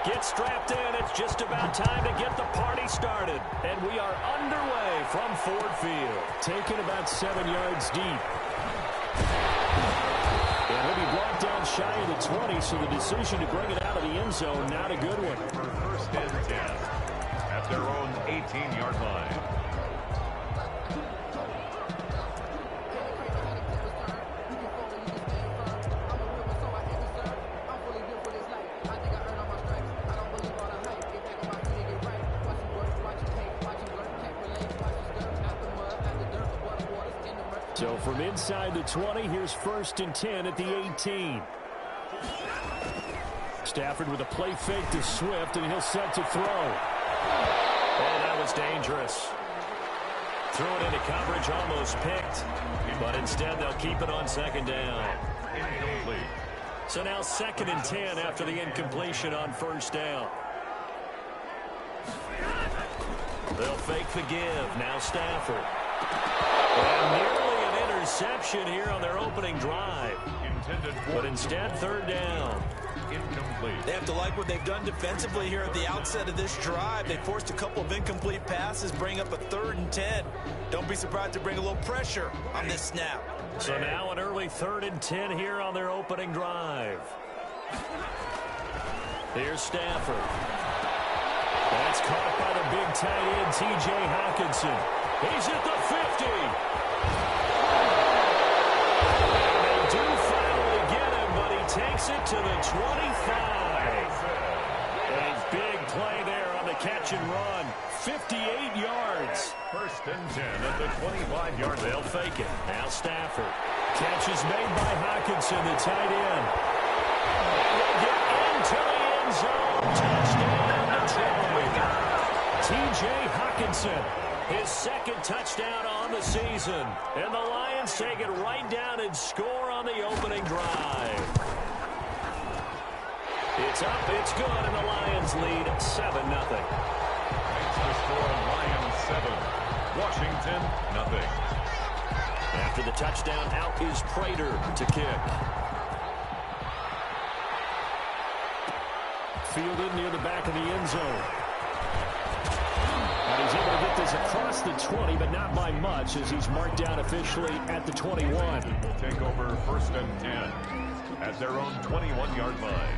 Get strapped in. It's just about time to get the party started. And we are underway from Ford Field. Taken about 7 yards deep. And he'll be brought down shy of the 20, so the decision to bring it out of the end zone, not a good one. For first and 10 at their own 18-yard line. So from inside the 20, here's first and 10 at the 18. Stafford with a play fake to Swift, and he'll set to throw. Oh, that was dangerous. Threw it into coverage, almost picked, but instead they'll keep it on second down. Incomplete. So now second and 10 after the incompletion on first down. They'll fake the give. Now Stafford. And nearly an interception here on their opening drive. But instead, third down. Incomplete. They have to like what they've done defensively here at the outset of this drive. They forced a couple of incomplete passes, bring up a 3rd and 10. Don't be surprised to bring a little pressure on this snap. So now an early 3rd and 10 here on their opening drive. Here's Stafford. That's caught by the big tight end, T.J. Hockenson. He's at the 50. And they do finally get him, but he takes it to the 25. A big play there on the catch and run. 58 yards. First and 10 at the 25-yard line. They'll fake it. Now Stafford. Catch is made by Hockenson, the tight end. And they get into the end zone. Touchdown, Detroit. T.J. Hockenson. His second touchdown on the season. And the Lions take it right down and score on the opening drive. It's up, it's good, and the Lions lead 7-0. Makes the score Lions 7. Washington, nothing. After the touchdown, out is Prater to kick. Fielded near the back of the end zone. And he's able to get this across the 20, but not by much, as he's marked down officially at the 21. Will take over first and 10 at their own 21-yard line.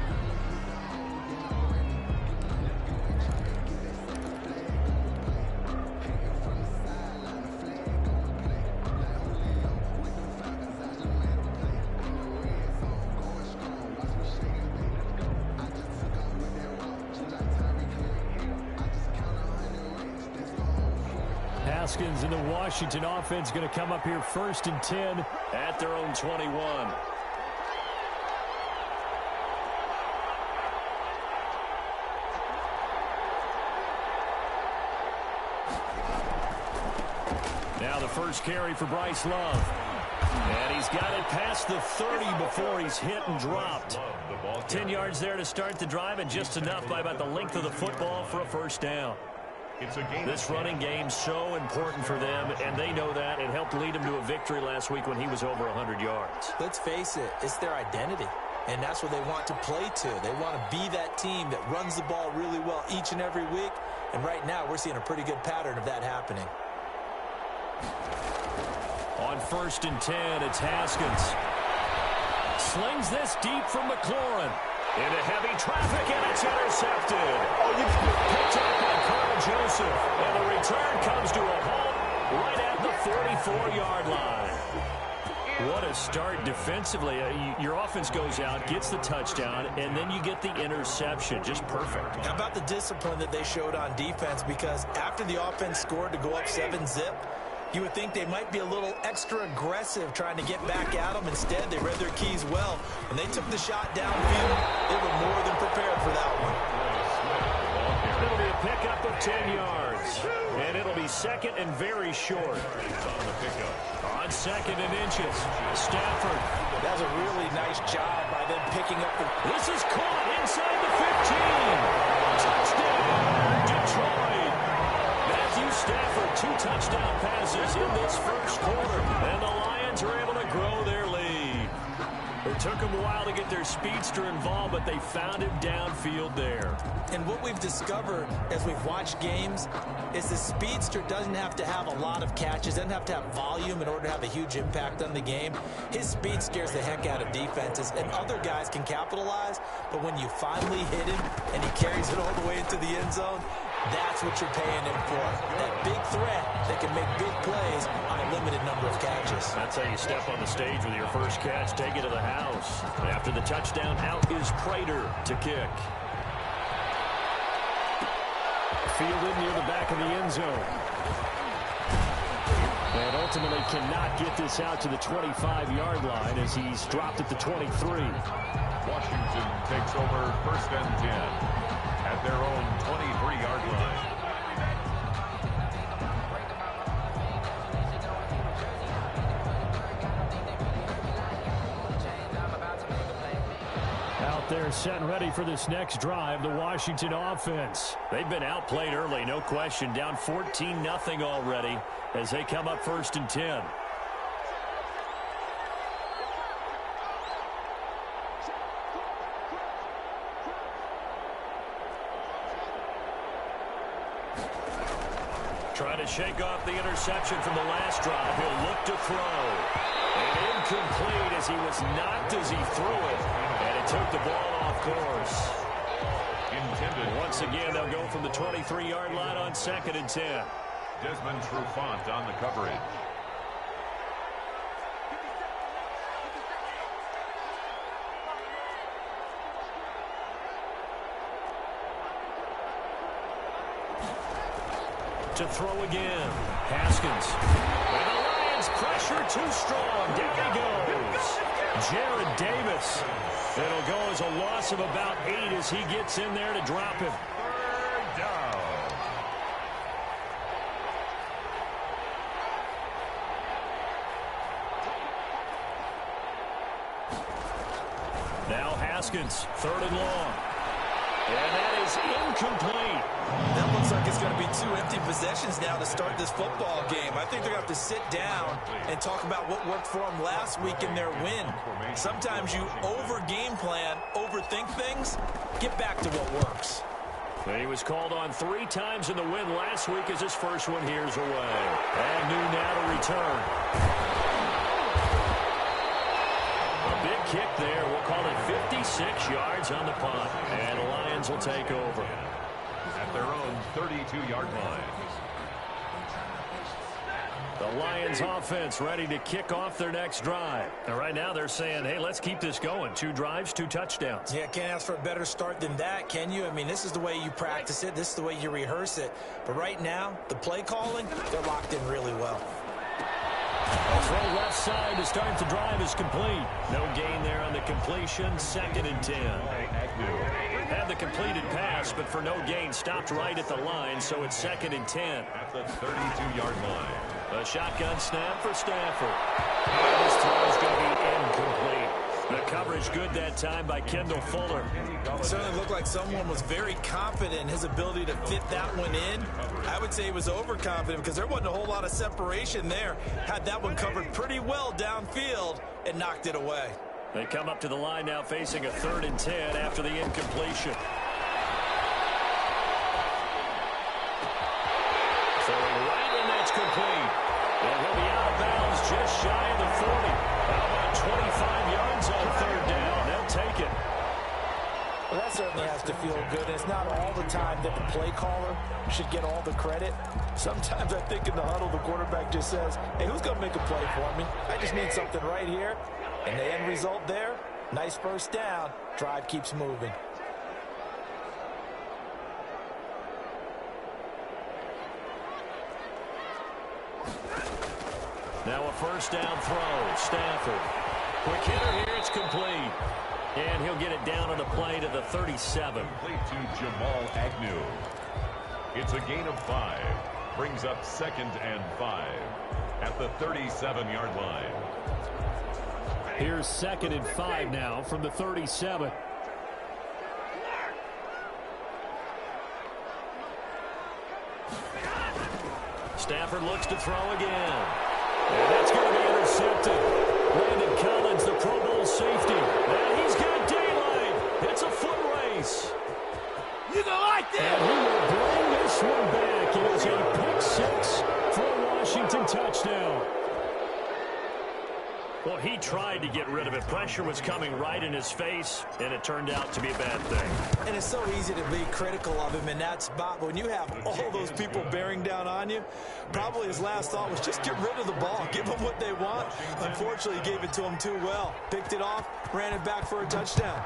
Haskins and the Washington offense going to come up here first and 10 at their own 21. Now the first carry for Bryce Love. And he's got it past the 30 before he's hit and dropped. 10 yards there to start the drive, and just enough by about the length of the football for a first down. This running game's so important for them, and they know that. It helped lead them to a victory last week when he was over 100 yards. Let's face it, it's their identity, and that's what they want to play to. They want to be that team that runs the ball really well each and every week, and right now we're seeing a pretty good pattern of that happening. On first and 10, it's Haskins. Slings this deep from McLaurin. Into heavy traffic, and it's intercepted. Picked up by Carl Joseph. And the return comes to a halt right at the 44-yard line. What a start defensively. Your offense goes out, gets the touchdown, and then you get the interception. Just perfect. How about the discipline that they showed on defense? Because after the offense scored to go up 7-zip, you would think they might be a little extra aggressive trying to get back at them. Instead, they read their keys well. When they took the shot downfield, they were more than prepared for that one. It'll be a pickup of 10 yards. And it'll be second and very short. On second and inches, Stafford. That's a really nice job by them picking up the... This is caught inside the 15. Touchdown, Detroit. Matthew Stafford, 2 touchdown passes in this first quarter, and the Lions are able to grow their lead. It took them a while to get their speedster involved, but they found him downfield there. And what we've discovered as we've watched games is the speedster doesn't have to have a lot of catches, doesn't have to have volume in order to have a huge impact on the game. His speed scares the heck out of defenses, and other guys can capitalize, but when you finally hit him and he carries it all the way into the end zone, that's what you're paying him for. That big threat that can make big plays on a limited number of catches. That's how you step on the stage with your first catch, take it to the house. After the touchdown, out is Prater to kick. Fielded near the back of the end zone. And ultimately cannot get this out to the 25-yard line as he's dropped at the 23. Washington takes over 1st and 10 at their own 23-yard line. Out there set and ready for this next drive, the Washington offense. They've been outplayed early, no question. Down 14-0 already as they come up 1st and 10. Trying to shake off the interception from the last drive. He'll look to throw. And incomplete as he was knocked as he threw it. And it took the ball off course. Intended. Once again, they'll go from the 23-yard line on 2nd and 10. Desmond Trufant on the coverage. To throw again. Haskins. And the Lions pressure too strong. Down he goes. Jared Davis. It'll go as a loss of about 8 as he gets in there to drop him. 3rd down. Now Haskins, 3rd and long. And that is incomplete. That looks like it's going to be 2 empty possessions now to start this football game. I think they're going to have to sit down and talk about what worked for them last week in their win. Sometimes you over-game plan, overthink things, get back to what works. He was called on 3 times in the win last week as his first one here's away. And new now to return. A big kick there. We'll call it 56 yards on the punt. And the Lions will take over. At their own 32-yard line. The Lions offense ready to kick off their next drive. And right now they're saying, hey, let's keep this going. 2 drives, 2 touchdowns. Yeah, can't ask for a better start than that, can you? I mean, this is the way you practice it. This is the way you rehearse it. But right now, the play calling, they're locked in really well. A throw left side to start the drive is complete. No gain there on the completion. 2nd and 10. Had the completed pass, but for no gain, stopped right at the line, so it's 2nd and 10. At the 32-yard line. A shotgun snap for Stafford. And his throw is going to be incomplete. The coverage good that time by Kendall Fuller. It certainly looked like someone was very confident in his ability to fit that one in. I would say he was overconfident because there wasn't a whole lot of separation there. Had that one covered pretty well downfield and knocked it away. They come up to the line now facing a 3rd and 10 after the incompletion. Throwing right, and that's complete. And he'll be out of bounds just shy of the 40. How about 25 yards on 3rd down? They'll take it. Well, that certainly has to feel good. And it's not all the time that the play caller should get all the credit. Sometimes I think in the huddle, the quarterback just says, hey, who's going to make a play for me? I just need something right here. And the end result there, nice first down. Drive keeps moving. Now a 1st down throw. Stafford. Quick hitter here. It's complete. And he'll get it down on the play to the 37. Complete to Jamal Agnew. It's a gain of 5. Brings up 2nd and 5 at the 37-yard line. Here's 2nd and 5 now from the 37. Stafford looks to throw again. And that's going to be intercepted. Landon Collins, the Pro Bowl safety. And he's got daylight. It's a foot race. You don't like that? And he will bring this one back. It is a pick six for a Washington touchdown. Well, he tried to get rid of it. Pressure was coming right in his face, and it turned out to be a bad thing. And it's so easy to be critical of him in that spot. But when you have all those people bearing down on you, probably his last thought was just get rid of the ball. Give them what they want. Unfortunately, he gave it to them too well. Picked it off, ran it back for a touchdown.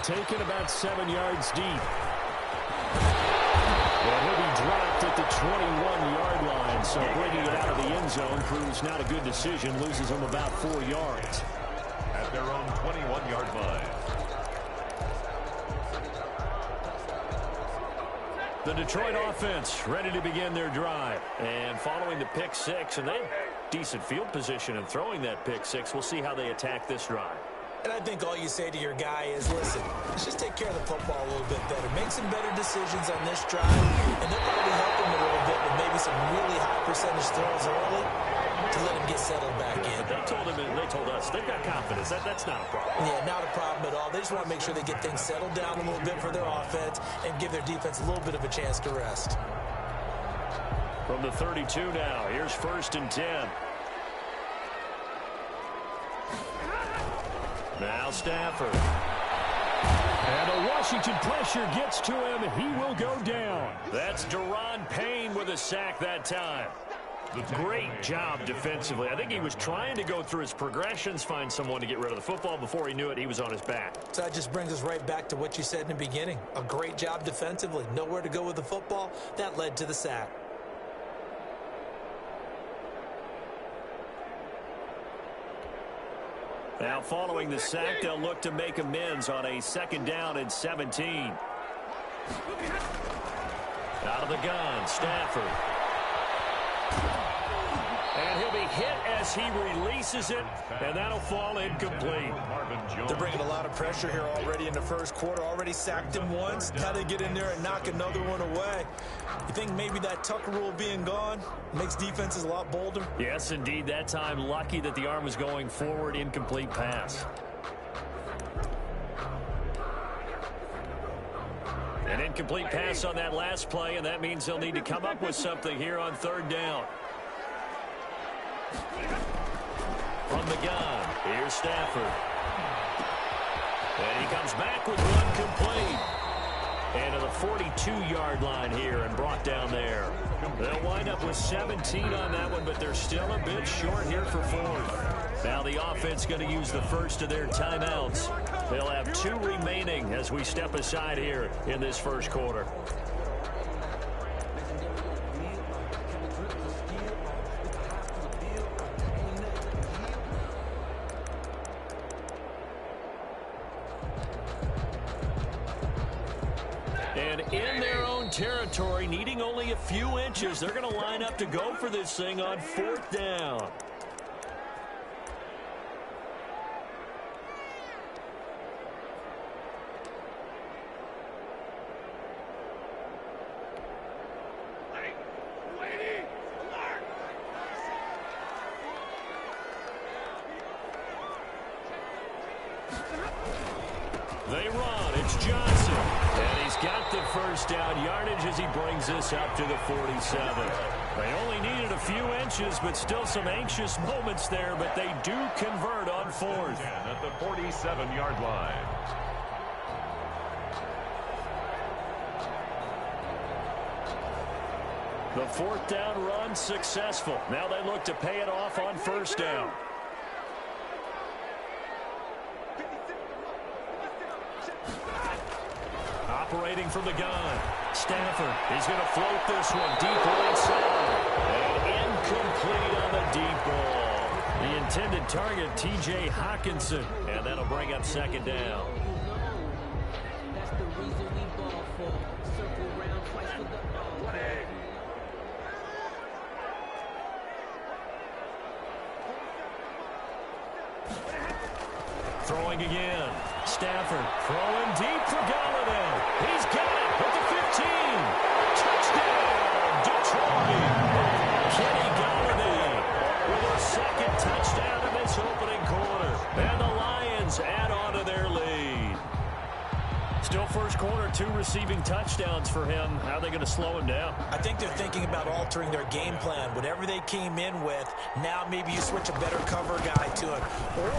Taken about 7 yards deep. And he'll be dropped at the 21-yard line, so bringing it out of the end zone proves not a good decision, loses him about 4 yards. At their own 21-yard line. The Detroit offense ready to begin their drive. And following the pick six, and they have decent field position in throwing that pick six. We'll see how they attack this drive. And I think all you say to your guy is, listen, let's just take care of the football a little bit better. Make some better decisions on this drive, and they'll probably help him a little bit with maybe some really high percentage throws early to let him get settled back in. They told him, and they told us, they've got confidence. That's not a problem. Yeah, not a problem at all. They just want to make sure they get things settled down a little bit for their offense and give their defense a little bit of a chance to rest. From the 32 now, here's 1st and 10. Now Stafford. And the Washington pressure gets to him. He will go down. That's Daron Payne with a sack that time. Great job defensively. I think he was trying to go through his progressions, find someone to get rid of the football. Before he knew it, he was on his back. So that just brings us right back to what you said in the beginning. A great job defensively. Nowhere to go with the football. That led to the sack. Now following the sack, they'll look to make amends on a 2nd down and 17. Out of the gun, Stafford. And he'll be hit as he releases it, and that'll fall incomplete. They're bringing a lot of pressure here already in the first quarter. Already sacked him once. Now they get in there and knock another one away. You think maybe that Tucker rule being gone makes defenses a lot bolder? Yes, indeed. That time, lucky that the arm was going forward. Incomplete pass. An incomplete pass on that last play, and that means they'll need to come up with something here on 3rd down. From the gun, here's Stafford. And he comes back with one complete. And to the 42-yard line here and brought down there. They'll wind up with 17 on that one, but they're still a bit short here for 4th. Now the offense going to use the first of their timeouts. They'll have 2 remaining as we step aside here in this first quarter. And in their own territory, needing only a few inches, they're going to line up to go for this thing on 4th down. They run. It's Johnson. And he's got the first down yardage as he brings this up to the 47. They only needed a few inches, but still some anxious moments there, but they do convert on 4th. At the 47-yard line. The 4th down run successful. Now they look to pay it off on 1st down. Operating from the gun. Stafford is going to float this one deep right side. And incomplete on the deep ball. The intended target, T.J. Hawkinson. And that'll bring up 2nd down. That's the reason we ball for. Circle round twice for the Throwing again. Stafford throwing deep for Galladay. He's got it at the 15. Touchdown, Detroit. Kenny Galladay quarter, 2 receiving touchdowns for him. How are they going to slow him down? I think they're thinking about altering their game plan. Whatever they came in with, now maybe you switch a better cover guy to him. Or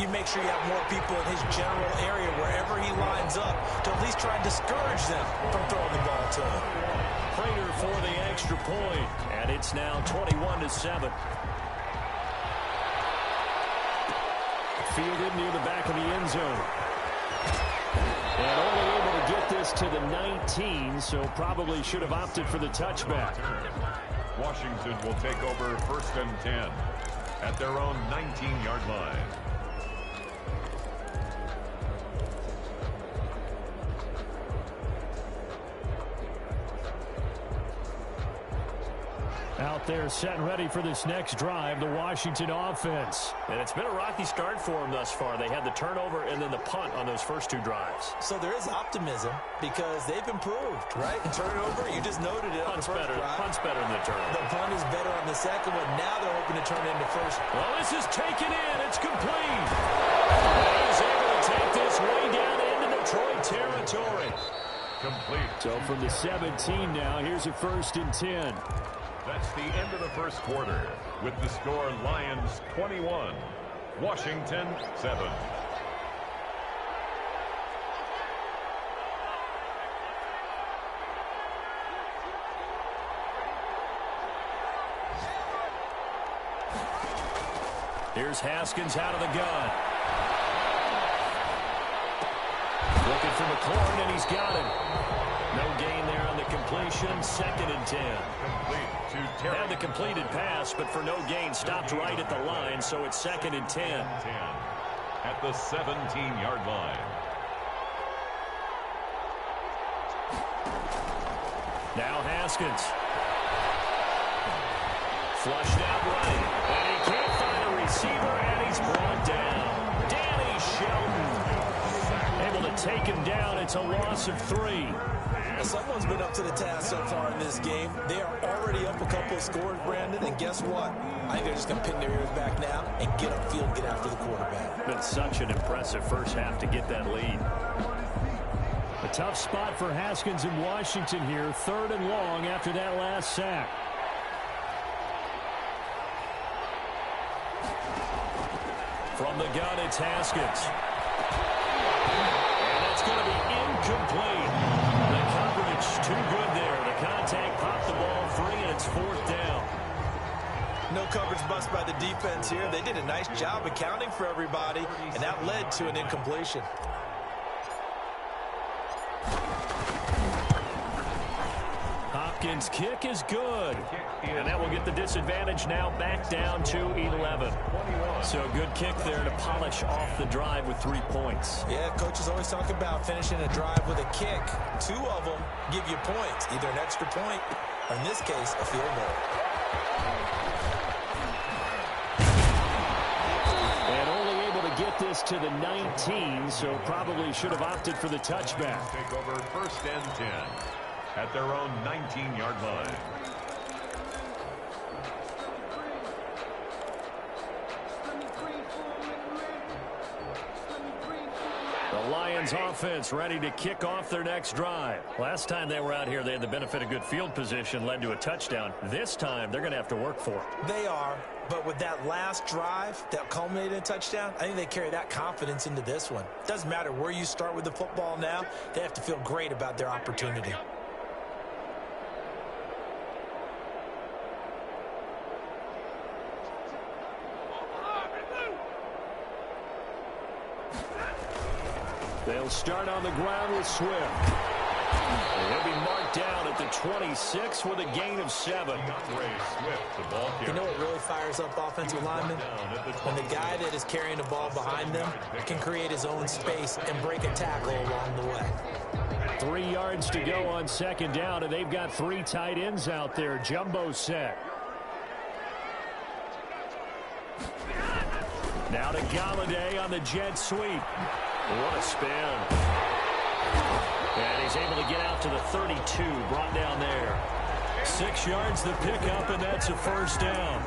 you make sure you have more people in his general area wherever he lines up to at least try and discourage them from throwing the ball to him. Prater for the extra point, and it's now 21-7. Fielded near the back of the end zone. And only able to get this to the 19, so probably should have opted for the touchback. Washington will take over 1st and 10 at their own 19-yard line. Out there set and ready for this next drive, the Washington offense. And it's been a rocky start for them thus far. They had the turnover and then the punt on those first 2 drives. So there is optimism because they've improved, right? And turnover, you just noted it on the first drive. Punt's better than the turnover. The punt is better on the second one. Now they're hoping to turn it into first. Well, this is taken in. It's complete. He's able to take this way down into Detroit territory. Complete. So from the 17 now, here's a 1st and 10. That's the end of the first quarter with the score Lions 21, Washington 7. Here's Haskins out of the gun. Looking for McLaurin, and he's got him. No gain there on the completion. 2nd and 10. Had the completed pass, but for no gain, stopped right at the line, so it's 2nd and 10. At the 17-yard line. Now Haskins. Flushed out right. And he can't find a receiver, and he's brought down. Danny Shelton. Able to take him down. It's a loss of 3. Someone's been up to the task so far in this game. They are already up a couple of scores, Brandon, and guess what? I think they're just going to pin their ears back now and get upfield, get after the quarterback. Been such an impressive first half to get that lead. A tough spot for Haskins in Washington here. 3rd and long after that last sack. From the gun, it's Haskins. And that's going to be incomplete. Too good there. The contact popped the ball free, and it's 4th down. No coverage bust by the defense here. They did a nice job accounting for everybody, and that led to an incompletion. Hopkins' kick is good. And that will get the disadvantage now back down to 11. So a good kick there to polish off the drive with 3 points. Yeah, coaches always talk about finishing a drive with a kick. 2 of them give you points, either an extra point or, in this case, a field goal. And only able to get this to the 19, so probably should have opted for the touchback. Take over 1st and 10 at their own 19-yard line. The Lions offense ready to kick off their next drive. Last time they were out here, they had the benefit of good field position, led to a touchdown. This time, they're going to have to work for it. They are, but with that last drive that culminated in a touchdown, I think they carry that confidence into this one. Doesn't matter where you start with the football now, they have to feel great about their opportunity. They'll start on the ground with Swift. He'll be marked down at the 26 with a gain of 7. You know what really fires up offensive linemen? When the guy that is carrying the ball behind them can create his own space and break a tackle along the way. 3 yards to go on 2nd down, and they've got 3 tight ends out there. Jumbo set. Now to Galladay on the jet sweep. What a spin. And he's able to get out to the 32, brought down there. 6 yards the pickup, and that's a 1st down.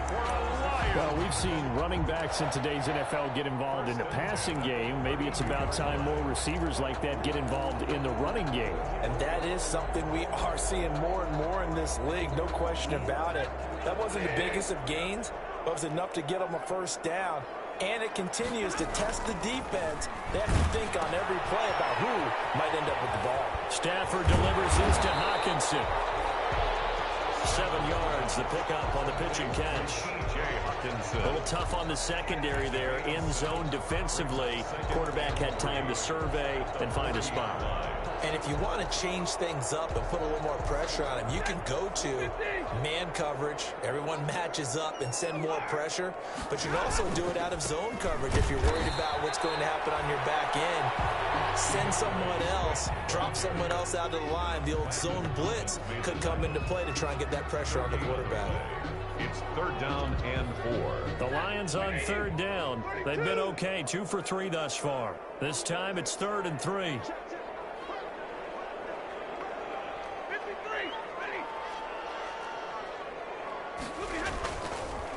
Well, we've seen running backs in today's NFL get involved in the passing game. Maybe it's about time more receivers like that get involved in the running game. And that is something we are seeing more and more in this league, no question about it. That wasn't the biggest of gains, but it was enough to get them a first down. And it continues to test the defense. They have to think on every play about who might end up with the ball. Stafford delivers this to Hawkinson. 7 yards, the pickup on the pitch and catch. A little tough on the secondary there, in zone defensively. Quarterback had time to survey and find a spot. And if you want to change things up and put a little more pressure on him, you can go to man coverage. Everyone matches up and send more pressure. But you can also do it out of zone coverage if you're worried about what's going to happen on your back end. Send someone else, drop someone else out of the line. The old zone blitz could come into play to try and get that pressure on the quarterback. It's 3rd down and 4. The Lions on 3rd down. They've been okay, 2 for 3 thus far. This time it's 3rd and 3.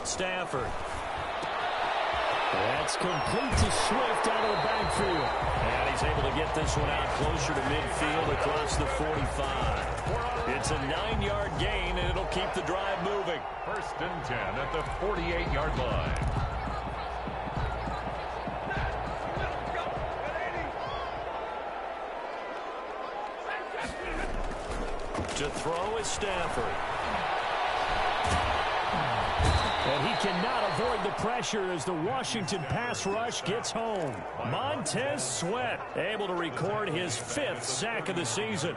Stafford. That's complete to Swift out of the backfield. And he's able to get this one out closer to midfield across the 45. It's a 9-yard gain, and it'll keep the drive moving. 1st and 10 at the 48-yard line. To throw is Stafford. And he cannot avoid the pressure as the Washington pass rush gets home. Montez Sweat able to record his 5th sack of the season.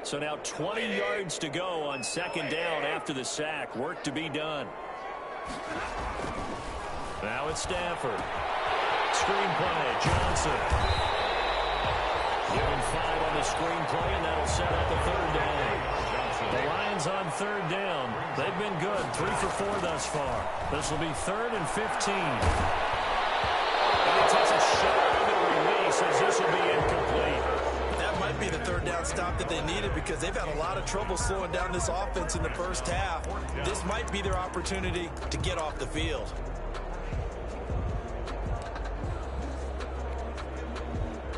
So now 20 yards to go on 2nd down after the sack. Work to be done. Now it's Stafford. Screenplay, Johnson. Given 5 on the screenplay, and that'll set up a 3rd down. The Lions on 3rd down. They've been good, 3 for 4 thus far. This will be 3rd and 15. And he takes a shot on the release as this will be incomplete. Might be the 3rd down stop that they needed because they've had a lot of trouble slowing down this offense in the first half. This might be their opportunity to get off the field.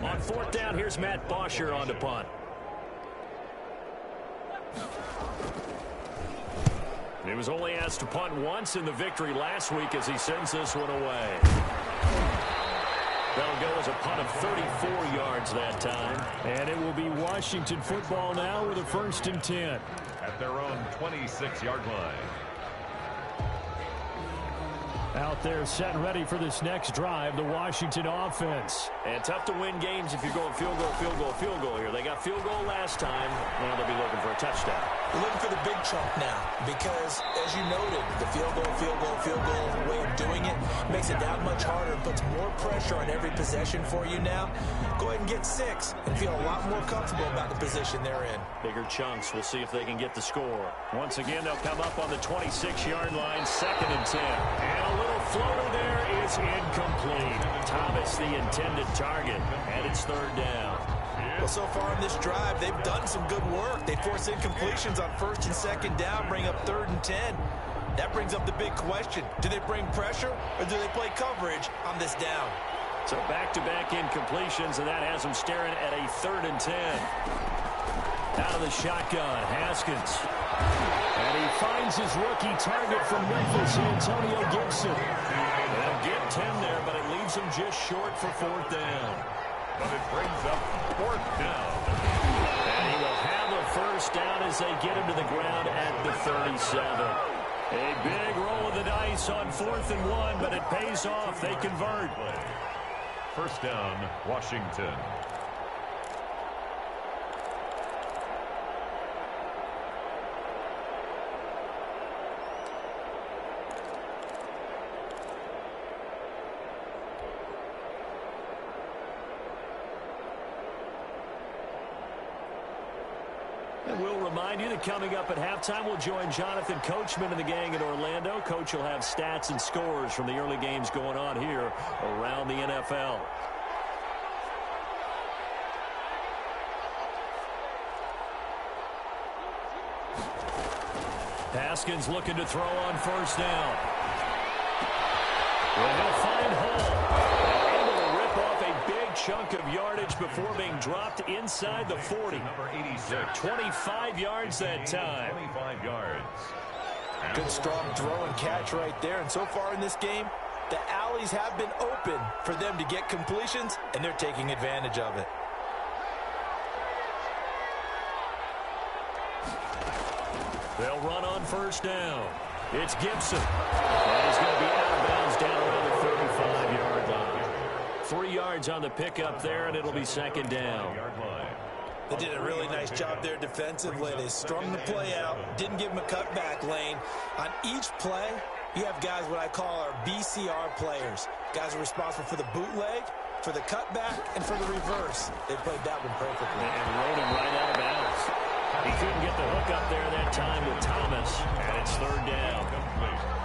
On 4th down, here's Matt Bosher on the punt. He was only asked to punt once in the victory last week as he sends this one away. That'll go as a punt of 34 yards that time. And it will be Washington football now with a 1st and 10. At their own 26-yard line. Out there set and ready for this next drive, the Washington offense. And tough to win games if you're going field goal, field goal, field goal here. They got field goal last time. Now they'll be looking for a touchdown. They're looking for the big chunk now because, as you noted, the field goal way of doing it makes it that much harder and puts more pressure on every possession for you now. Go ahead and get 6 and feel a lot more comfortable about the position they're in. Bigger chunks. We'll see if they can get the score. Once again, they'll come up on the 26-yard line, 2nd and 10. And a little floater there is incomplete. Thomas, the intended target, and it's 3rd down. Well, so far in this drive, they've done some good work. They force incompletions on 1st and 2nd down, bring up 3rd and 10. That brings up the big question. Do they bring pressure or do they play coverage on this down? So back-to-back incompletions, and that has them staring at a 3rd and 10. Out of the shotgun, Haskins. And he finds his rookie target from Memphis, Antonio Gibson. They'll get 10 there, but it leaves him just short for 4th down. But it brings up 4th down. And he will have a 1st down as they get him to the ground at the 37. A big roll of the dice on 4th and 1, but it pays off. They convert. 1st down, Washington. And we'll remind you that coming up at halftime, we'll join Jonathan Coachman and the gang in Orlando. Coach will have stats and scores from the early games going on here around the NFL. Haskins looking to throw on first down. Well, he'll find Hall. Able to rip off a big chunk of yardage before being dropped inside the 40. Number 86. 25 yards that time. 25 yards. Good strong throw and catch right there. And so far in this game, the alleys have been open for them to get completions, and they're taking advantage of it. They'll run on first down. It's Gibson. And he's going to be out of bounds down around the 35-yard line. 3 yards on the pickup there, and it'll be second down. They did a really nice job there defensively. They strung the play out, didn't give him a cutback lane. On each play, you have guys what I call our BCR players. Guys are responsible for the bootleg, for the cutback, and for the reverse. They played that one perfectly. And rode him right out of bounds. He couldn't get the hook up there that time with Thomas, and it's third down.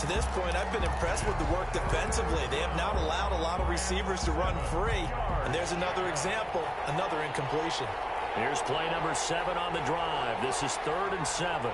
To this point, I've been impressed with the work defensively. They have not allowed a lot of receivers to run free. And there's another example, another incompletion. Here's play number 7 on the drive. This is 3rd and 7.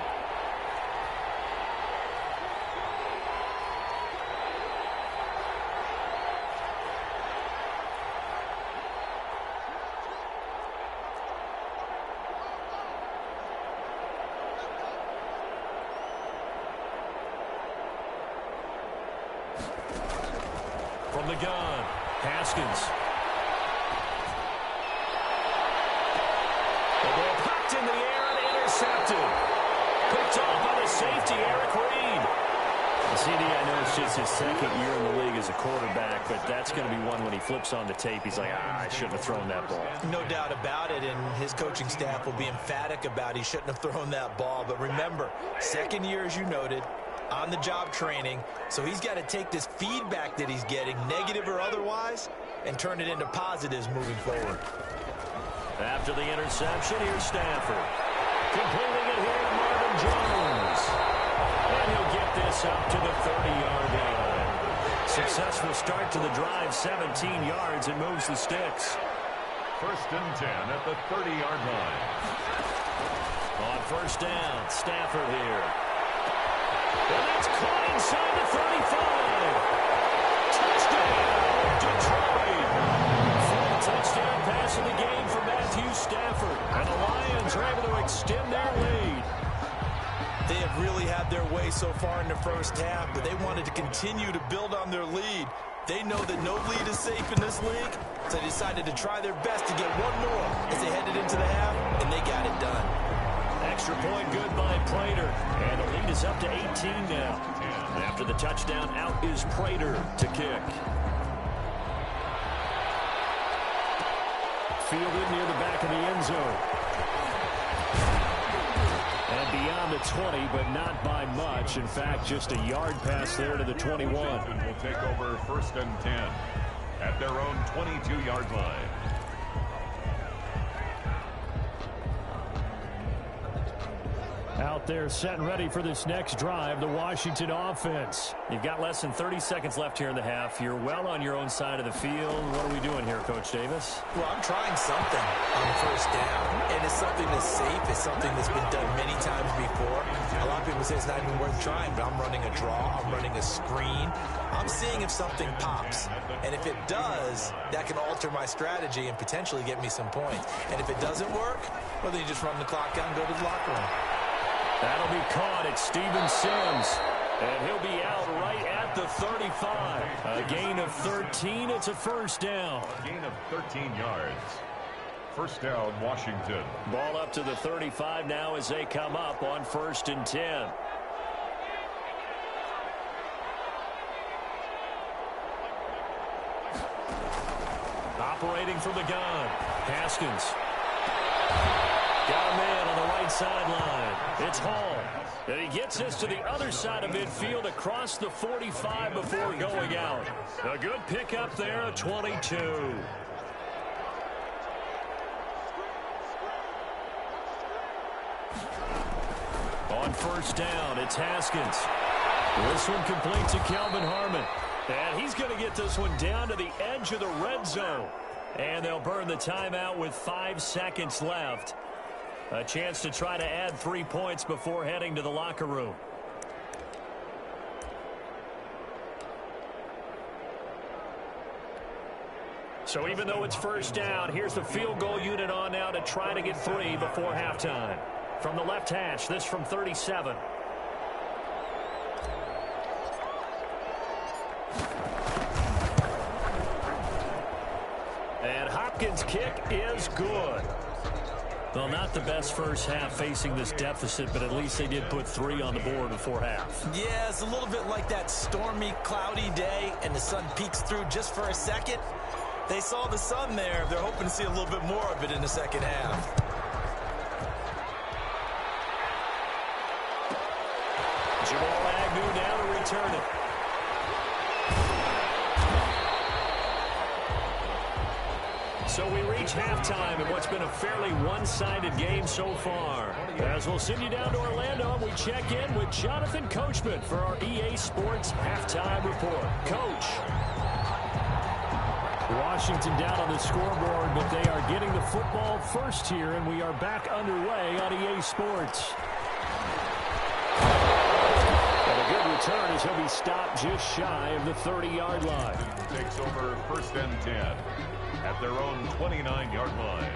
From the gun, Haskins. The ball popped in the air and intercepted. Picked off by the safety, Eric Reed. CD, I know it's just his second year in the league as a quarterback, but that's going to be one when he flips on the tape. He's like, I shouldn't have thrown that ball. No doubt about it, and his coaching staff will be emphatic about he shouldn't have thrown that ball. But remember, second year, as you noted, on-the-job training, so he's got to take this feedback that he's getting, negative or otherwise, and turn it into positives moving forward. After the interception, here's Stafford. Completing it here to Marvin Jones. And he'll get this up to the 30-yard line. Successful start to the drive, 17 yards, and moves the sticks. 1st and 10 at the 30-yard line. On first down, Stafford here. And that's caught inside the 35. Touchdown, Detroit. 4th touchdown pass in the game for Matthew Stafford. And the Lions are able to extend their lead. They have really had their way so far in the first half, but they wanted to continue to build on their lead. They know that no lead is safe in this league, so they decided to try their best to get one more as they headed into the half, and they got it done. Extra point good by Prater, and the lead is up to 18 now. After the touchdown, out is Prater to kick. Fielded near the back of the end zone. And beyond the 20, but not by much. In fact, just a yard pass there to the 21. Will take over 1st and 10 at their own 22-yard line. Out there set and ready for this next drive, the Washington offense. You've got less than 30 seconds left here in the half. You're well on your own side of the field. What are we doing here, Coach Davis? Well, I'm trying something on first down, and it's something that's safe. It's something that's been done many times before. A lot of people say it's not even worth trying, but I'm running a draw. I'm running a screen. I'm seeing if something pops, and if it does, that can alter my strategy and potentially get me some points. And if it doesn't work, well, then you just run the clock out and go to the locker room. That'll be caught. It's Steven Sims. And he'll be out right at the 35. A gain of 13. It's a first down. Gain of 13 yards. First down, Washington. Ball up to the 35 now as they come up on 1st and 10. Operating from the gun. Haskins. Got a man on the right sideline. It's Hall. And he gets this to the other side of midfield across the 45 before going out. A good pickup there, a 22. on first down. It's Haskins. This one complete to Kelvin Harmon. And he's going to get this one down to the edge of the red zone. And they'll burn the timeout with 5 seconds left. A chance to try to add 3 points before heading to the locker room. So even though it's first down, here's the field goal unit on now to try to get 3 before halftime. From the left hash, this from 37. And Hopkins' kick is good. Well, not the best first half facing this deficit, but at least they did put 3 on the board before half. Yeah, it's a little bit like that stormy, cloudy day, and the sun peeks through just for a second. They saw the sun there. They're hoping to see a little bit more of it in the second half. Jamal Agnew now to return it. So we reach halftime in what's been a fairly one-sided game so far. As we'll send you down to Orlando, and we check in with Jonathan Coachman for our EA Sports Halftime Report. Coach. Washington down on the scoreboard, but they are getting the football first here, and we are back underway on EA Sports. And a good return as he'll be stopped just shy of the 30-yard line. Takes over first and 10 at their own 29-yard line.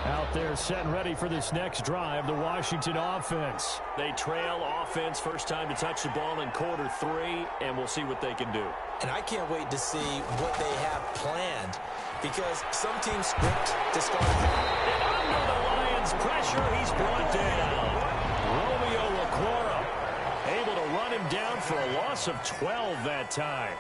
Out there set and ready for this next drive, the Washington offense. They trail offense, first time to touch the ball in quarter 3, and we'll see what they can do. And I can't wait to see what they have planned, because some teams script to start. And under the Lions' pressure, he's brought down. Romeo Okwara able to run him down for a loss of 12 that time.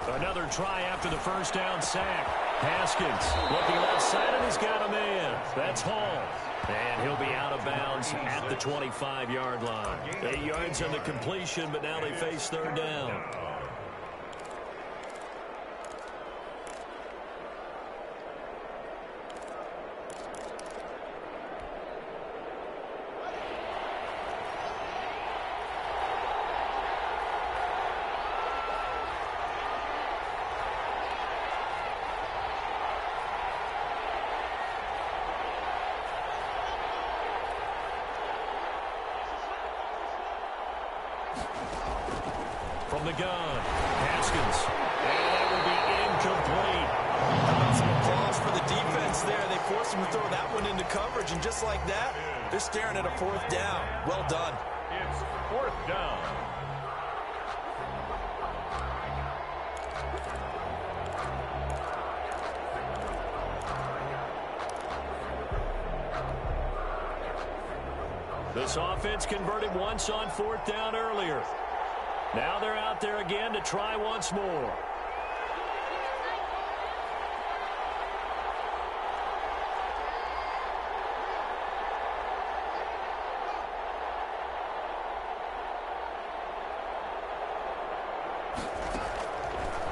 Another try after the first down sack. Haskins looking left side, and he's got a man. That's Hall. And he'll be out of bounds at the 25-yard line. 8 yards on the completion, but now they face third down. From the gun, Haskins. And that will be incomplete. Some applause for the defense there. They forced him to throw that one into coverage, and just like that, they're staring at a 4th down. Well done. It's 4th down. This offense converted once on 4th down earlier. Now they're out there again to try once more.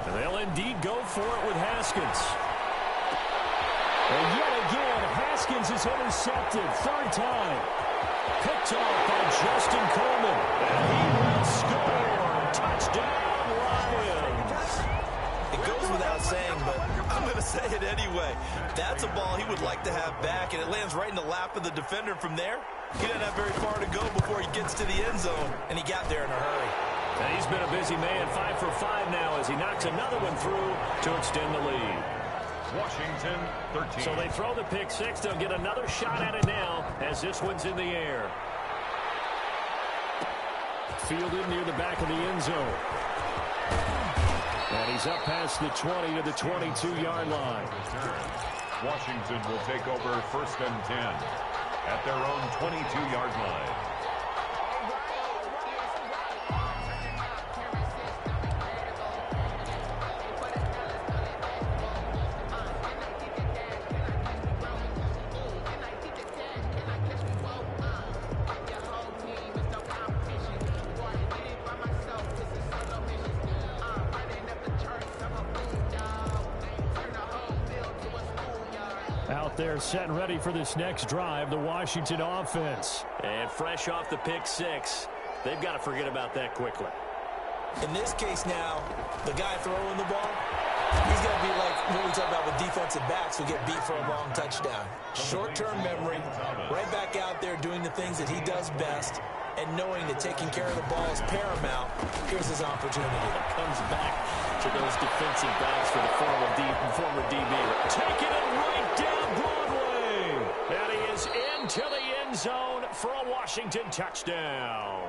And they'll indeed go for it with Haskins. And yet again, Haskins is intercepted. 3rd time. Picked off by Justin Coleman. And he will score. Touchdown, Lions. It goes without saying, but I'm going to say it anyway. That's a ball he would like to have back, and it lands right in the lap of the defender from there. He doesn't have very far to go before he gets to the end zone, and he got there in a hurry. And he's been a busy man, 5 for 5 now as he knocks another one through to extend the lead. Washington 13. So they throw the pick 6. They'll get another shot at it now as this one's in the air. Fielded near the back of the end zone. And he's up past the 20 to the 22-yard line. Washington will take over first and 10 at their own 22-yard line. up there set and ready for this next drive, the Washington offense. And fresh off the pick six, they've got to forget about that quickly. In this case now, the guy throwing the ball, he's going to be like what we talk about with defensive backs who get beat for a long touchdown. Short-term memory, right back out there doing the things that he does best, and knowing that taking care of the ball is paramount. Here's his opportunity. Comes back to those defensive backs for the former DB. Taking it right down Broadway. And he is into the end zone for a Washington touchdown.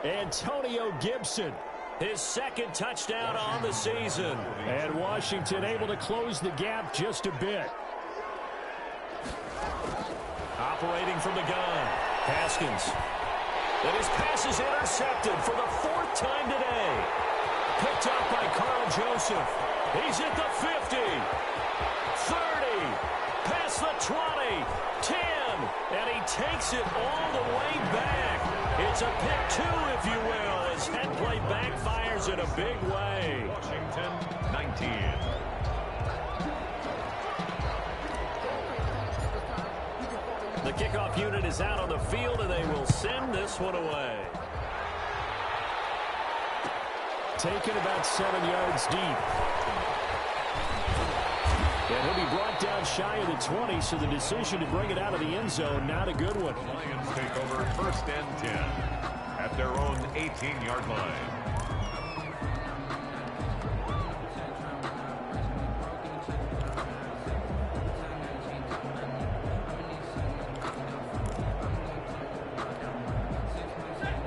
Antonio Gibson, his second touchdown on the season. And Washington able to close the gap just a bit. Operating from the gun, Haskins. And his pass is intercepted for the fourth time today. Picked up by Carl Joseph. He's at the 50, 30, past the 20, 10, and he takes it all the way back. It's a pick two, if you will, as head play backfires in a big way. Washington 19. The kickoff unit is out on the field, and they will send this one away. Taken about 7 yards deep. And he'll be brought down shy of the 20, so the decision to bring it out of the end zone, not a good one. The Lions take over first and 10 at their own 18-yard line.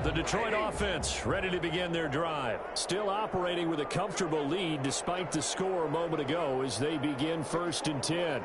The Detroit offense ready to begin their drive. Still operating with a comfortable lead despite the score a moment ago as they begin first and 10.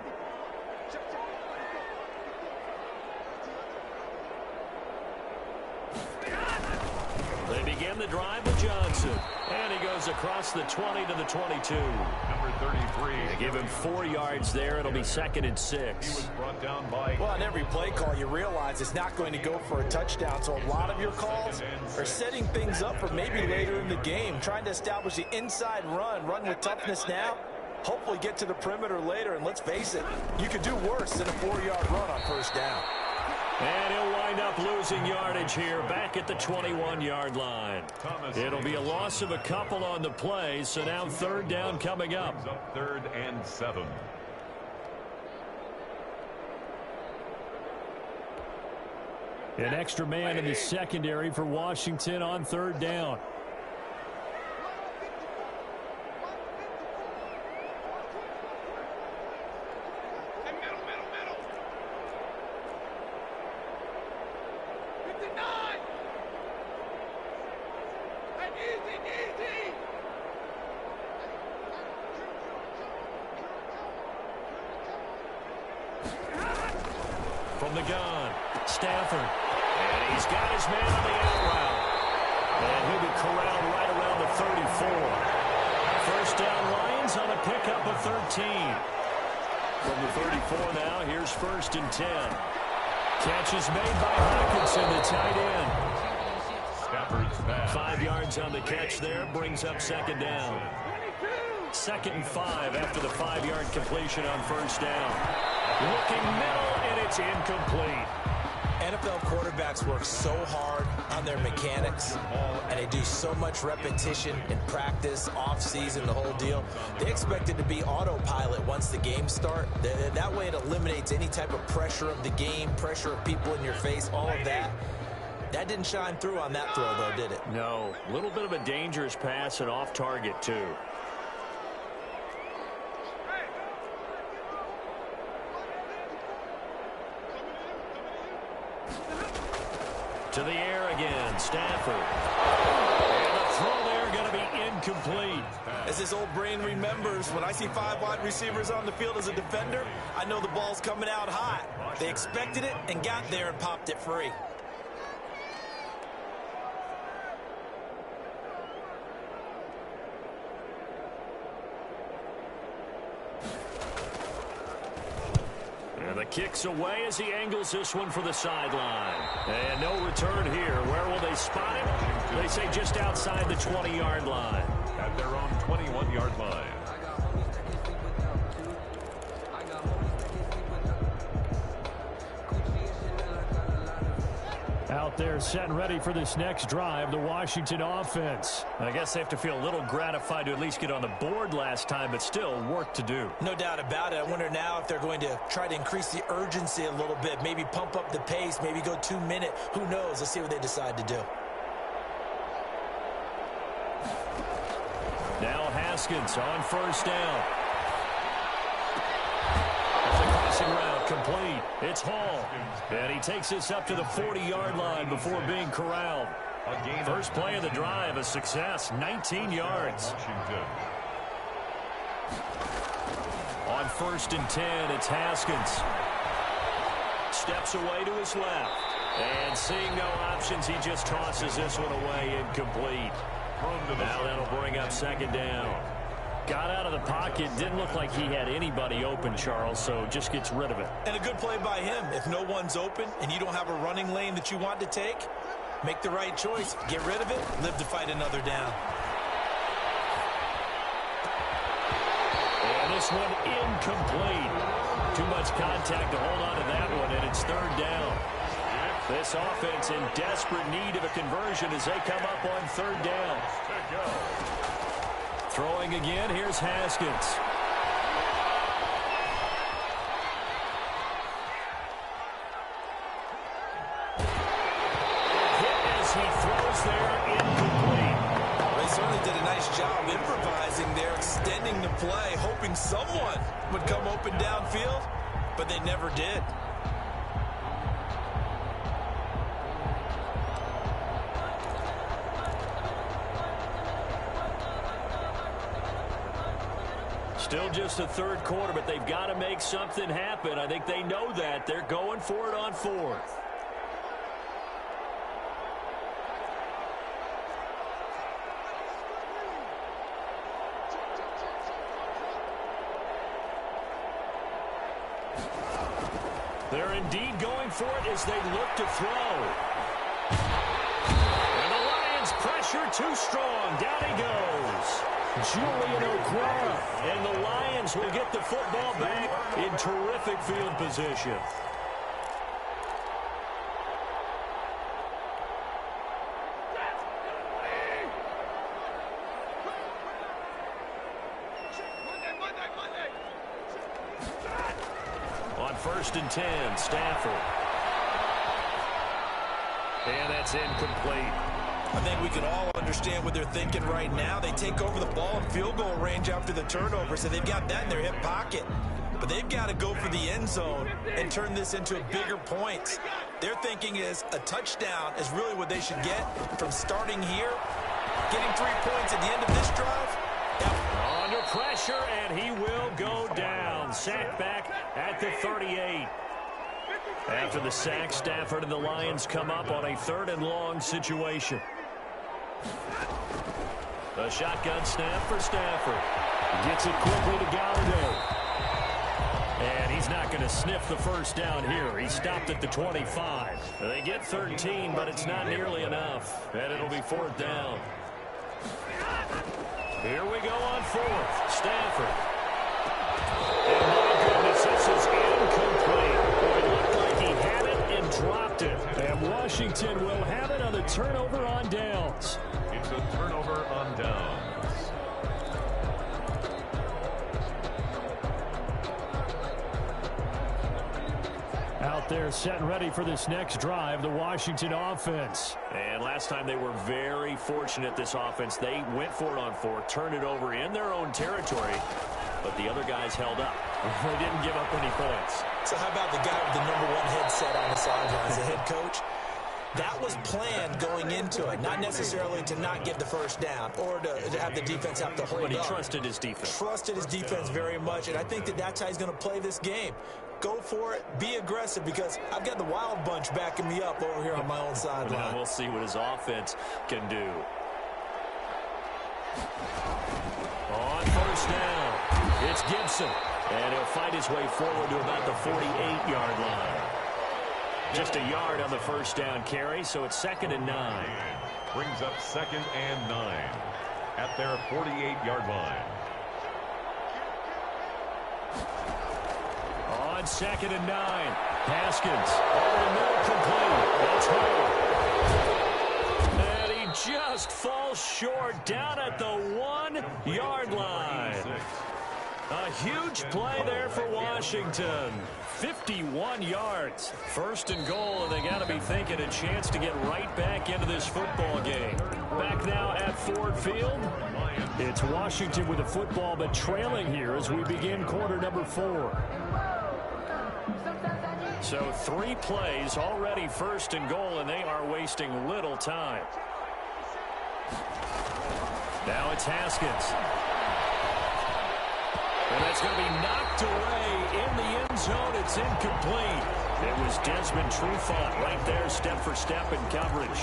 They begin the drive with Johnson. And he goes across the 20 to the 22. Number 33. They give him 4 yards there. It'll be 2nd and 6. He was brought down by... Well, on every play call, you realize it's not going to go for a touchdown. So a lot of your calls are setting things up for maybe later in the game, trying to establish the inside run with toughness now. Hopefully get to the perimeter later. And let's face it, you could do worse than a 4-yard run on first down. And he'll wind up losing yardage here back at the 21-yard line. It'll be a loss of a couple on the play, so now 3rd down coming up. 3rd and 7. An extra man in the secondary for Washington on 3rd down. From the gun, Stafford. And he's got his man on the out route. And he'll be corralled right around the 34. First down Lions on a pickup of 13. From the 34 now, here's 1st and 10. Catch is made by Hawkinson, the tight end. Stafford's pass. 5 yards on the catch there, brings up 2nd down. 2nd and 5 after the 5-yard completion on 1st down. Looking middle, and it's incomplete. NFL quarterbacks work so hard on their mechanics, and they do so much repetition in practice, off-season, the whole deal. They expect it to be autopilot once the games start. That way it eliminates any type of pressure of the game, pressure of people in your face, all of that. That didn't shine through on that throw, though, did it? No. A little bit of a dangerous pass and off target, too. To the air again, Stafford. And the throw there going to be incomplete. As his old brain remembers, when I see 5 wide receivers on the field as a defender, I know the ball's coming out hot. They expected it and got there and popped it free. And the kick's away as he angles this one for the sideline. And no return here. Where will they spot him? They say just outside the 20-yard line. At their own 21-yard line. Out there set and ready for this next drive, the Washington offense. I guess they have to feel a little gratified to at least get on the board last time, but still work to do. No doubt about it. I wonder now if they're going to try to increase the urgency a little bit, maybe pump up the pace, maybe go 2 minute. Who knows? Let's see what they decide to do. Now Haskins on first down. It's a crossing route complete. It's Hall. And he takes this up to the 40-yard line before being corralled. First play of the drive, a success, 19 yards. On first and 10, it's Haskins. Steps away to his left. And seeing no options, he just tosses this one away, incomplete. Now that'll bring up second down. Got out of the pocket. Didn't look like he had anybody open, Charles, so just gets rid of it. And a good play by him. If no one's open and you don't have a running lane that you want to take, make the right choice. Get rid of it. Live to fight another down. And this one incomplete. Too much contact to hold on to that one, and it's third down. This offense in desperate need of a conversion as they come up on third down. Throwing again, here's Haskins. Hit as he throws there, incomplete. They certainly did a nice job improvising there, extending the play, hoping someone would come open downfield, but they never did. Still just the third quarter, but they've got to make something happen. I think they know that. They're going for it on fourth. They're indeed going for it as they look to throw. And the Lions pressure too strong. Down he goes. Julian Okwara, and the Lions will get the football back in terrific field position. On first and 10, Stafford. And that's incomplete. I think we can all understand what they're thinking right now. They take over the ball in field goal range after the turnover, so they've got that in their hip pocket. But they've got to go for the end zone and turn this into a bigger point. Their thinking is a touchdown is really what they should get from starting here. Getting 3 points at the end of this drive. Under pressure, and he will go down. Sacked back at the 38. After the sack, Stafford and the Lions come up on a third and long situation. The shotgun snap for Stafford. Gets it quickly to Galladay. And he's not going to sniff the first down here. He stopped at the 25. They get 13, but it's not nearly enough. And it'll be fourth down. Here we go on fourth. Stafford. And my goodness, this is incomplete. It looked like he had it and dropped it. And Washington will have it on the turnover on downs. It's a turnover on downs. Out there set and ready for this next drive, the Washington offense. And last time they were very fortunate, this offense. They went for it on fourth, turned it over in their own territory, but the other guys held up. They didn't give up any points. So how about the guy with the #1 headset on the sidelines, the head coach? That was planned going into it, not necessarily to not get the first down or to have the defense have to hold up. But he trusted his defense. Trusted his defense very much, and I think that that's how he's going to play this game. Go for it, be aggressive, because I've got the wild bunch backing me up over here on my own sideline. Now we'll see what his offense can do. On first down, it's Gibson, and he'll fight his way forward to about the 48-yard line. Just a yard on the first down carry, so it's 2nd and 9. Brings up 2nd and 9 at their 48-yard line. On 2nd and 9, Haskins over the middle, complete. That's Hall. short, down at the 1-yard line. A huge play there for Washington. 51 yards. First and goal, and they got to be thinking a chance to get right back into this football game. Back now at Ford Field. It's Washington with the football, but trailing here as we begin quarter number 4. So 3 plays already first and goal, and they are wasting little time. Now it's Haskins. And that's going to be knocked away in the end zone. It's incomplete. It was Desmond Trufant right there, step for step in coverage.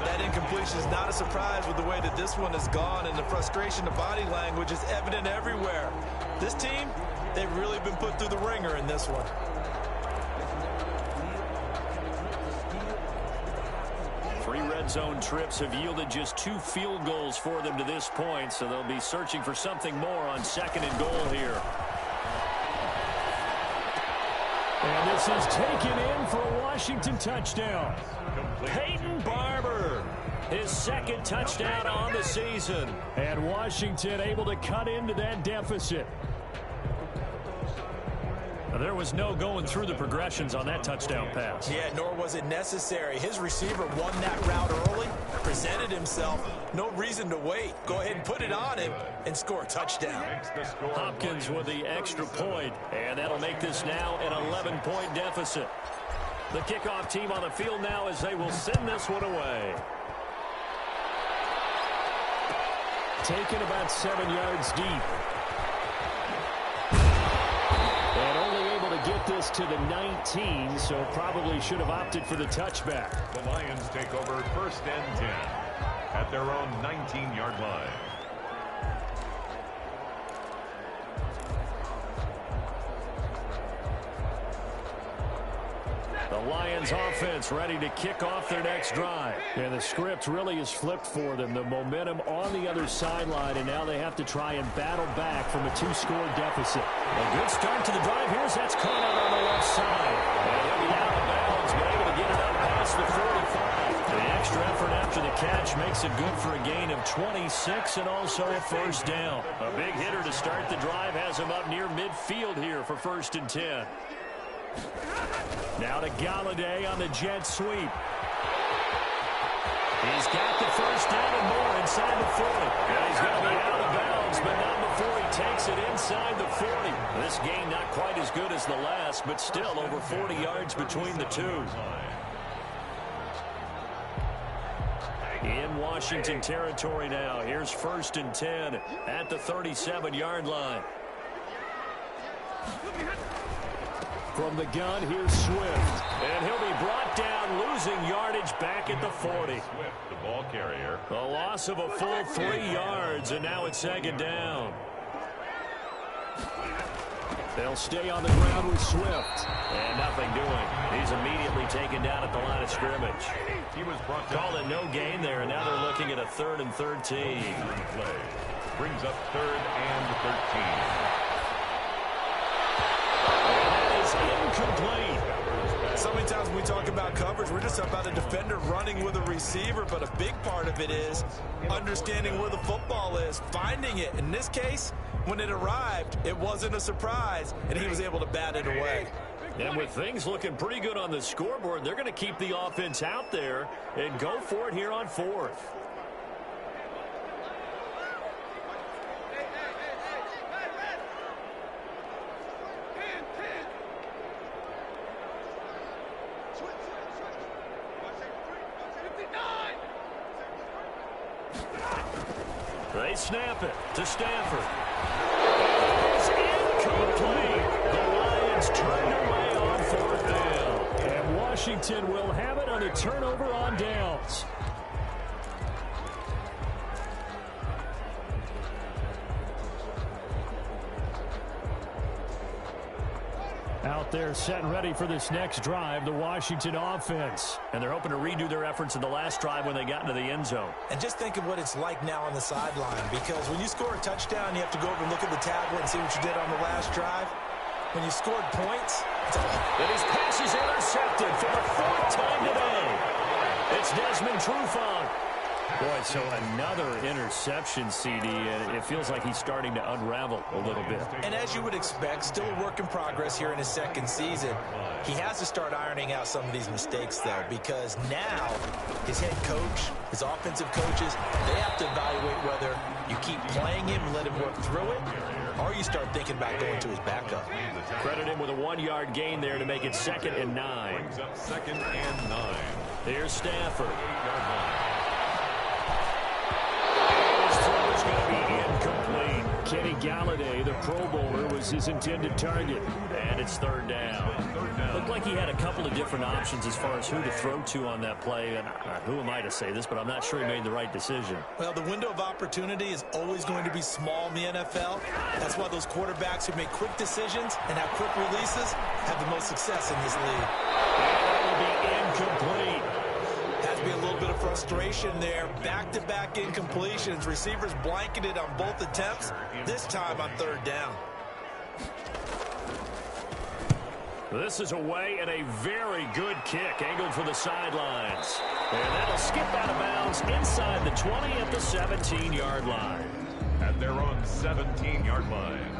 That incompletion is not a surprise with the way that this one has gone, and the frustration of body language is evident everywhere. This team, they've really been put through the ringer in this one. 3 red zone trips have yielded just 2 field goals for them to this point, so they'll be searching for something more on second and goal here. And this is taken in for a Washington touchdown. Peyton Barber, his second touchdown on the season. And Washington able to cut into that deficit. There was no going through the progressions on that touchdown pass. Yeah, nor was it necessary. His receiver won that route early, presented himself. No reason to wait. Go ahead and put it on him and score a touchdown. Hopkins with the extra point, and that'll make this now an 11-point deficit. The kickoff team on the field now as they will send this one away. Taken about 7 yards deep. And only able to get this to the 19, so probably should have opted for the touchback. The Lions take over first and 10 at their own 19-yard line. The Lions offense ready to kick off their next drive. And the script really is flipped for them. The momentum on the other sideline, and now they have to try and battle back from a 2-score deficit. A good start to the drive. Here's that's caught out on the left side. And they'll be out of bounds, but able to get it up past the 45. The extra effort after the catch makes it good for a gain of 26 and also a first down. A big hitter to start the drive has him up near midfield here for first and 10. Now to Galladay on the jet sweep. He's got the first down and more inside the 40. And he's going to be out of bounds, but not before he takes it inside the 40. This gain not quite as good as the last, but still over 40 yards between the two. In Washington territory now. Here's first and 10 at the 37-yard line. From the gun, here's Swift. And he'll be brought down, losing yardage back at the 40. Swift, the ball carrier. A loss of a full 3 yards, and now it's second down. They'll stay on the ground with Swift. And nothing doing. He's immediately taken down at the line of scrimmage. He was brought Called it no gain there, and now they're looking at a 3rd and 13. play. Brings up 3rd and 13. Incomplete. So many times when we talk about coverage, we're just talking about a defender running with a receiver, but a big part of it is understanding where the football is, finding it. In this case, when it arrived, it wasn't a surprise, and he was able to bat it away. And with things looking pretty good on the scoreboard, they're going to keep the offense out there and go for it here on 4th. They snap it to Stafford. It's incomplete. The Lions turned away on 4th down. And Washington will have it on a turnover on downs. Out there set and ready for this next drive, the Washington offense. And they're hoping to redo their efforts in the last drive when they got into the end zone. And just think of what it's like now on the sideline, because when you score a touchdown, you have to go over and look at the tablet and see what you did on the last drive. When you scored points, and his pass is intercepted for the 4th time today. It's Desmond Trufant. Boy, so another interception, CD, and it feels like he's starting to unravel a little bit. And as you would expect, still a work in progress here in his second season. He has to start ironing out some of these mistakes, though, because now his head coach, his offensive coaches, they have to evaluate whether you keep playing him and let him work through it, or you start thinking about going to his backup. Credit him with a 1-yard gain there to make it 2nd and 9. Brings up 2nd and 9. Here's Stafford. 8-yard line. His throw is going to be incomplete. Kenny Galladay, the Pro Bowler, was his intended target. And it's 3rd down. Looked like he had a couple of different options as far as who to throw to on that play. And who am I to say this, but I'm not sure he made the right decision. Well, the window of opportunity is always going to be small in the NFL. That's why those quarterbacks who make quick decisions and have quick releases have the most success in this league. That will be incomplete. Has to be a little bit of frustration there. Back-to-back incompletions. Receivers blanketed on both attempts, this time on 3rd down. This is away and a very good kick angled for the sidelines. And that'll skip out of bounds inside the 20 at the 17-yard line. At their own 17-yard line.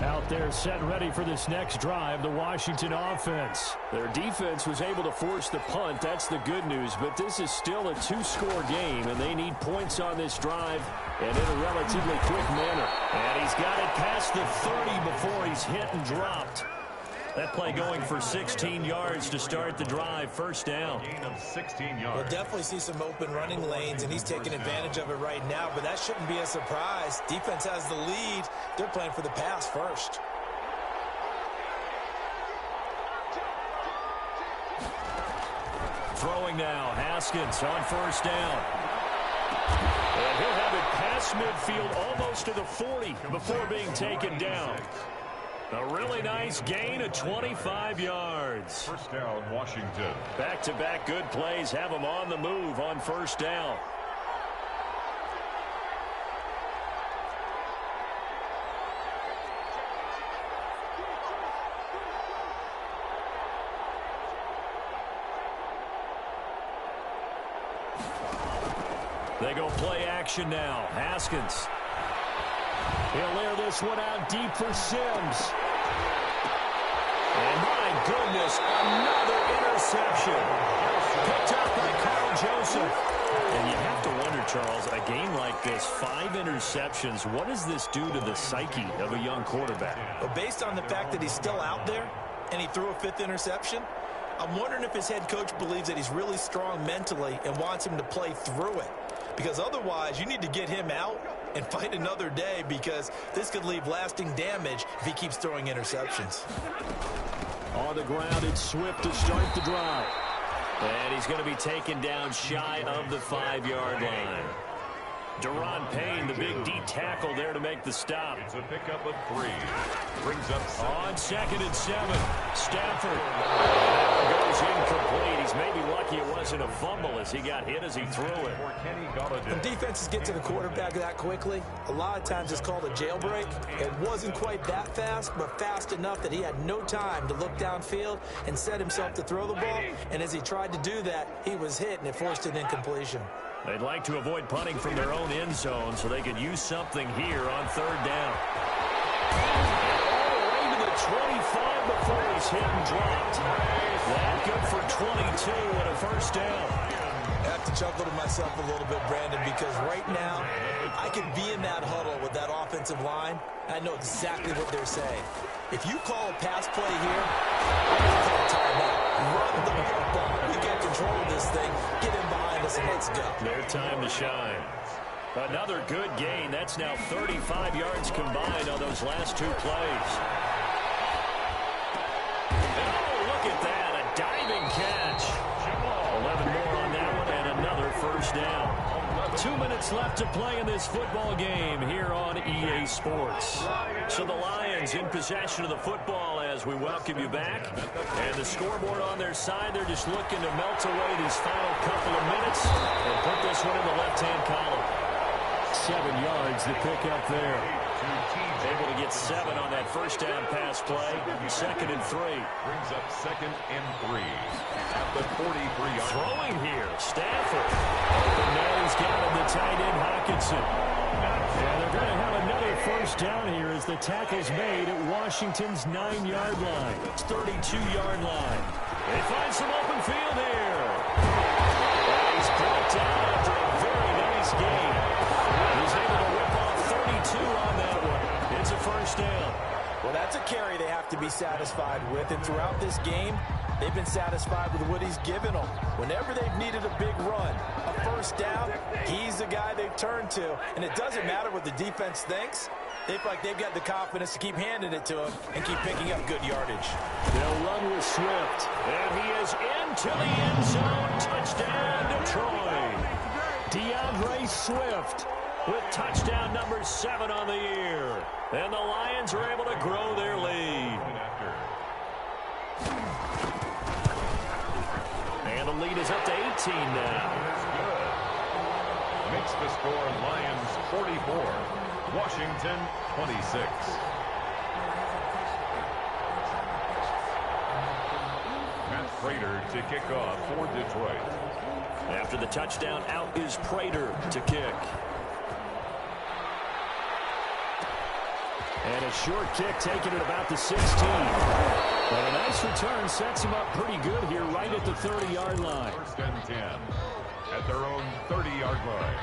Out there set and ready for this next drive, the Washington offense. Their defense was able to force the punt. That's the good news, but this is still a 2-score game, and they need points on this drive and in a relatively quick manner. And he's got it past the 30 before he's hit and dropped. That play going for 16 yards to start the drive. 1st down. Gain of 16 yards. We'll definitely see some open running lanes, and he's taking advantage of it right now, but that shouldn't be a surprise. Defense has the lead. They're playing for the pass first. Throwing now, Haskins on 1st down. And he'll have it past midfield almost to the 40 before being taken down. A really nice gain of 25 yards. 1st down, Washington. Back-to-back good plays have them on the move on 1st down. They go play action now. Haskins. He'll air this one out deep for Sims. And my goodness, another interception. Picked up by Carl Joseph. And you have to wonder, Charles, a game like this, 5 interceptions, what does this do to the psyche of a young quarterback? Well, based on the fact that he's still out there and he threw a 5th interception, I'm wondering if his head coach believes that he's really strong mentally and wants him to play through it. Because otherwise, you need to get him out and fight another day, because this could leave lasting damage if he keeps throwing interceptions. On the ground, it's Swift to start the drive. And he's going to be taken down shy of the 5-yard line. Deron Payne, the big D tackle there to make the stop. It's a pickup of 3. Brings up 7. On 2nd and 7, Stafford goes incomplete. He's maybe lucky it wasn't a fumble as he got hit as he threw it. For Kenny Galladay. When defenses get to the quarterback that quickly, a lot of times it's called a jailbreak. It wasn't quite that fast, but fast enough that he had no time to look downfield and set himself to throw the ball. And as he tried to do that, he was hit, and it forced an incompletion. They'd like to avoid punting from their own end zone so they could use something here on 3rd down. And all the way to the 25 before he's hit and dropped. That good for 22 and a 1st down. I have to chuckle to myself a little bit, Brandon, because right now I could be in that huddle with that offensive line, and I know exactly what they're saying. If you call a pass play here, you call a timeout. Run the football. We get control of this thing. Get in behind us and let's go. Their time to shine. Another good gain. That's now 35 yards combined on those last 2 plays. And oh, look at that. A diving catch. 11 more on that one and another 1st down. 2 minutes left to play in this football game here on EA Sports. So the Lions in possession of the football as we welcome you back. And the scoreboard on their side, they're just looking to melt away these final couple of minutes and put this one in the left-hand column. 7 yards to pick up there. Able to get 7 on that first down pass play. 2nd and 3. Brings up 2nd and 3 at the 43-yard. Throwing here, Stafford. Open nose got him, the tight end Hawkinson. And they're going to have another first down here as the tackle's made at Washington's 9-yard line. 32-yard line. They find some open field here. And he's brought down after a very nice game. He's able to whip off 32 on that one. It's a first down. Well, that's a carry they have to be satisfied with. And throughout this game, they've been satisfied with what he's given them. Whenever they've needed a big run, a first down, he's the guy they've turned to. And it doesn't matter what the defense thinks. They feel like they've got the confidence to keep handing it to him and keep picking up good yardage. They'll run with Swift. And he is into the end zone. Touchdown, Detroit. DeAndre Swift with touchdown number 7 on the year. And the Lions are able to grow their lead. And the lead is up to 18 now. Good. Makes the score Lions 44, Washington 26. Matt Prater to kick off for Detroit. After the touchdown, out is Prater to kick. And a short kick taken at about the 16. But a nice return sets him up pretty good here right at the 30-yard line. 1st and 10 at their own 30-yard line.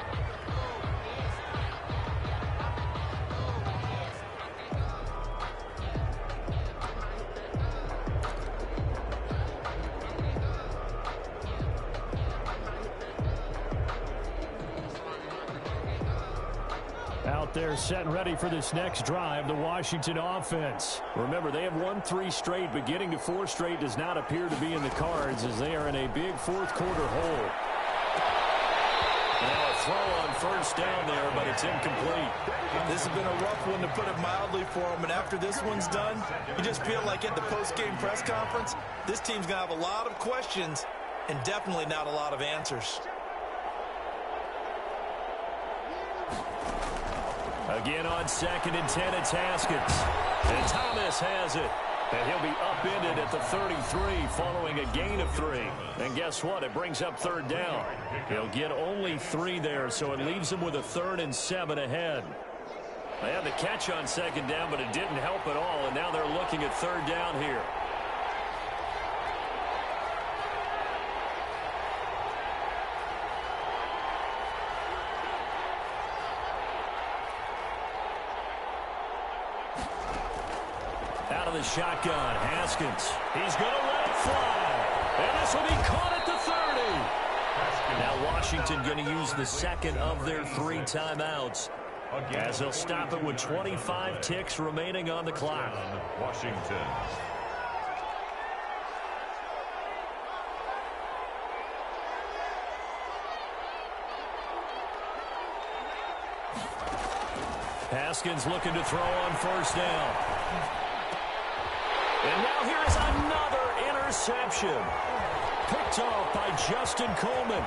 Out there set and ready for this next drive, the Washington offense. Remember, they have won 3 straight, but getting to 4 straight does not appear to be in the cards as they are in a big fourth-quarter hole. Now a throw on first down there, but it's incomplete. This has been a rough one, to put it mildly, for him. And after this one's done, you just feel like at the post-game press conference, this team's going to have a lot of questions and definitely not a lot of answers. Again on 2nd and 10, it's Haskins. And Thomas has it. And he'll be upended at the 33 following a gain of 3. And guess what? It brings up 3rd down. He'll get only 3 there, so it leaves him with a 3rd and 7 ahead. They had the catch on 2nd down, but it didn't help at all. And now they're looking at 3rd down here. Out of the shotgun, Haskins. He's going to let it fly. And this will be caught at the 30. Now Washington going to use the 2nd of their 3 timeouts, as they'll stop it with 25 ticks remaining on the clock. Washington. Haskins looking to throw on first down. And now here is another interception. Picked off by Justin Coleman.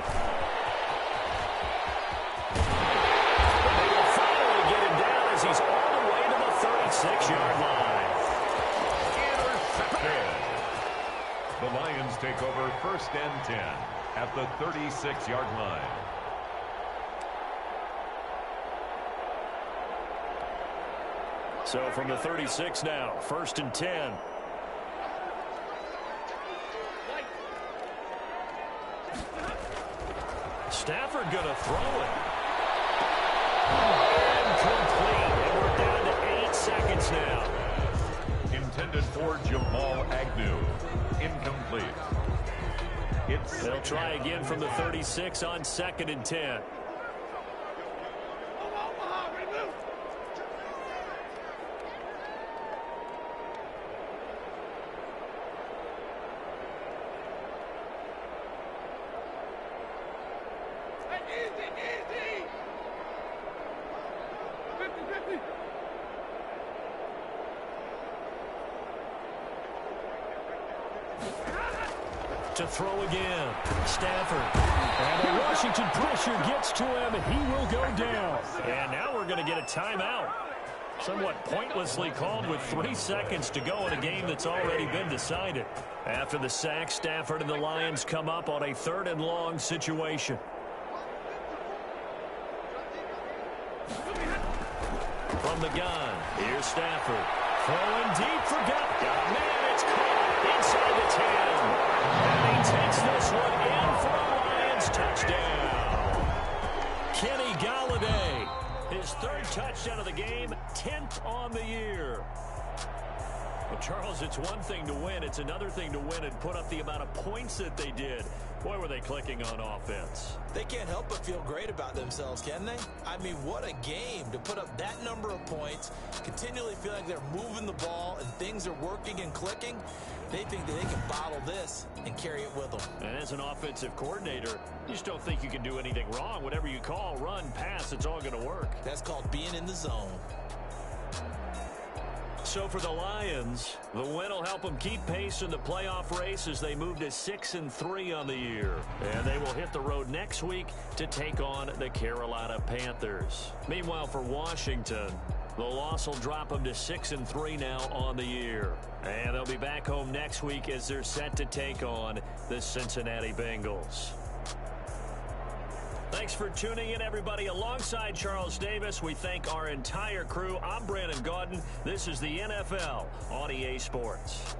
And they will finally get him down as he's all the way to the 36-yard line. Intercepted. The Lions take over 1st and 10 at the 36-yard line. So from the 36 now, 1st and 10. Stafford going to throw it. Incomplete. And we're down to 8 seconds now. Intended for Jamal Agnew. Incomplete. They'll try again from the 36 on 2nd and 10. to throw again. Stafford. And the Washington pressure gets to him, and he will go down. And now we're going to get a timeout. Somewhat pointlessly called with 3 seconds to go in a game that's already been decided. After the sack, Stafford and the Lions come up on a 3rd and long situation. From the gun, here's Stafford. Throwing deep for Got man, it's caught inside the 10. And he takes this one in for a Lions touchdown. Kenny Golladay, his 3rd touchdown of the game, 10th on the year. Well, Charles, it's one thing to win. It's another thing to win and put up the amount of points that they did. Boy, were they clicking on offense. They can't help but feel great about themselves, can they? I mean, what a game to put up that number of points, continually feel like they're moving the ball and things are working and clicking. They think that they can bottle this and carry it with them. And as an offensive coordinator, you just don't think you can do anything wrong. Whatever you call, run, pass, it's all going to work. That's called being in the zone. So for the Lions, the win will help them keep pace in the playoff race as they move to 6-3 on the year. And they will hit the road next week to take on the Carolina Panthers. Meanwhile, for Washington, the loss will drop them to 6-3 now on the year. And they'll be back home next week as they're set to take on the Cincinnati Bengals. Thanks for tuning in, everybody. Alongside Charles Davis, we thank our entire crew. I'm Brandon Gaudin. This is the NFL on EA Sports.